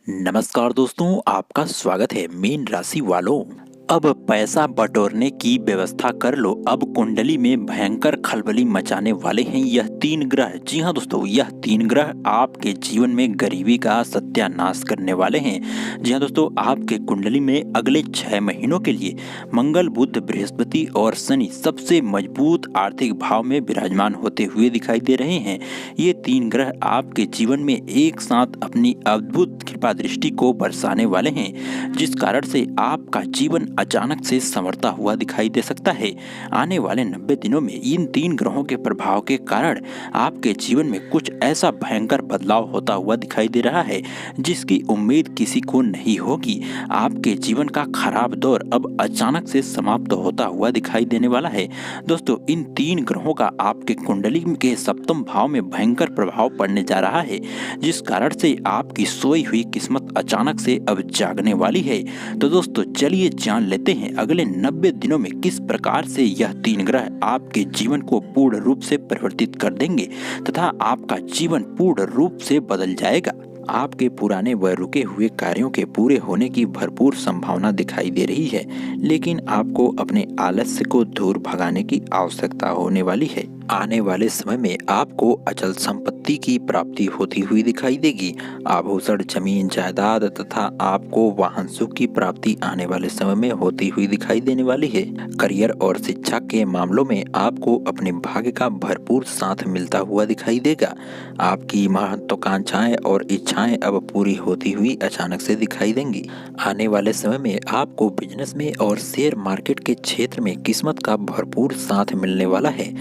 नमस्कार दोस्तों, आपका स्वागत है मीन राशि वालों। अब पैसा बटोरने की व्यवस्था कर लो। अब कुंडली में भयंकर खलबली मचाने वाले हैं यह तीन ग्रह। जी हाँ दोस्तों, यह तीन ग्रह आपके जीवन में गरीबी का सत्यानाश करने वाले हैं। जी हाँ दोस्तों, आपके कुंडली में अगले 6 महीनों के लिए मंगल, बुध, बृहस्पति और शनि सबसे मजबूत आर्थिक भाव में विराजमान होते हुए दिखाई दे रहे हैं। ये तीन ग्रह आपके जीवन में एक साथ अपनी अद्भुत कृपा दृष्टि को बरसाने वाले हैं, जिस कारण से आपका जीवन अचानक से संवरता हुआ दिखाई दे सकता है। आने वाले 90 दिनों में इन तीन ग्रहों के प्रभाव के कारण आपके जीवन में कुछ ऐसा भयंकर बदलाव होता हुआ दिखाई दे रहा है जिसकी उम्मीद किसी को नहीं होगी। आपके जीवन का खराब दौर अब अचानक से समाप्त होता हुआ दिखाई देने वाला है। दोस्तों, इन तीन ग्रहों का आपके कुंडली के सप्तम भाव में भयंकर प्रभाव पड़ने जा रहा है, जिस कारण से आपकी सोई हुई किस्मत अचानक से अब जागने वाली है। तो दोस्तों, चलिए जान लेते हैं अगले 90 दिनों में किस प्रकार से यह तीन ग्रह आपके जीवन को पूर्ण रूप से परिवर्तित कर देंगे तथा आपका जीवन पूर्ण रूप से बदल जाएगा। आपके पुराने व रुके हुए कार्यों के पूरे होने की भरपूर संभावना दिखाई दे रही है, लेकिन आपको अपने आलस्य को दूर भगाने की आवश्यकता होने वाली है। आने वाले समय में आपको अचल संपत्ति की प्राप्ति होती हुई दिखाई देगी। आभूषण, जमीन जायदाद तथा आपको वाहन सुख की प्राप्ति आने वाले समय में होती हुई दिखाई देने वाली है। करियर और शिक्षा के मामलों में आपको अपने भाग्य का भरपूर साथ मिलता हुआ दिखाई देगा। आपकी महत्वाकांक्षाएं और इच्छाएं अब पूरी होती हुई अचानक से दिखाई देंगी। आने वाले समय में आपको बिजनेस में और शेयर मार्केट के क्षेत्र में किस्मत का भरपूर साथ मिलने वाला है।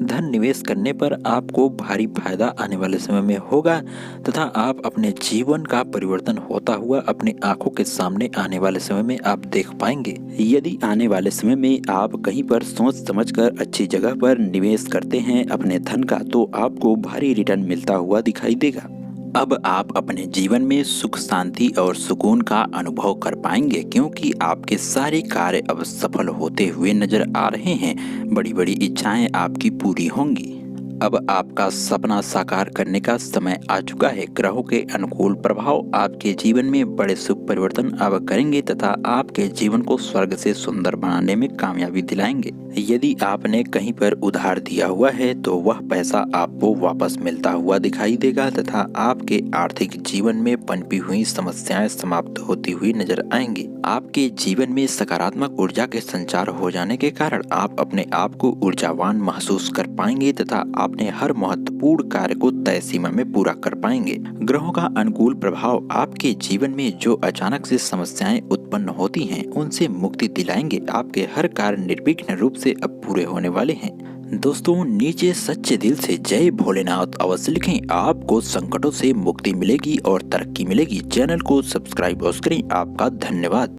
धन निवेश करने पर आपको भारी फायदा आने वाले समय में होगा तथा आप अपने जीवन का परिवर्तन होता हुआ अपनी आंखों के सामने आने वाले समय में आप देख पाएंगे। यदि आने वाले समय में आप कहीं पर सोच समझकर अच्छी जगह पर निवेश करते हैं अपने धन का, तो आपको भारी रिटर्न मिलता हुआ दिखाई देगा। अब आप अपने जीवन में सुख, शांति और सुकून का अनुभव कर पाएंगे, क्योंकि आपके सारे कार्य अब सफल होते हुए नजर आ रहे हैं। बड़ी बड़ी इच्छाएं आपकी पूरी होंगी। अब आपका सपना साकार करने का समय आ चुका है। ग्रहों के अनुकूल प्रभाव आपके जीवन में बड़े शुभ परिवर्तन अब करेंगे तथा आपके जीवन को स्वर्ग से सुंदर बनाने में कामयाबी दिलाएंगे। यदि आपने कहीं पर उधार दिया हुआ है तो वह पैसा आपको वापस मिलता हुआ दिखाई देगा तथा आपके आर्थिक जीवन में पनपी हुई समस्याएं समाप्त होती हुई नजर आएंगी। आपके जीवन में सकारात्मक ऊर्जा के संचार हो जाने के कारण आप अपने आप को ऊर्जावान महसूस कर पाएंगे तथा अपने हर महत्वपूर्ण कार्य को तय सीमा में पूरा कर पाएंगे। ग्रहों का अनुकूल प्रभाव आपके जीवन में जो अचानक से समस्याएं उत्पन्न होती हैं उनसे मुक्ति दिलाएंगे। आपके हर कार्य निर्विघ्न रूप से अब पूरे होने वाले हैं। दोस्तों, नीचे सच्चे दिल से जय भोलेनाथ अवश्य लिखें। आपको संकटों से मुक्ति मिलेगी और तरक्की मिलेगी। चैनल को सब्सक्राइब अवश्य करें। आपका धन्यवाद।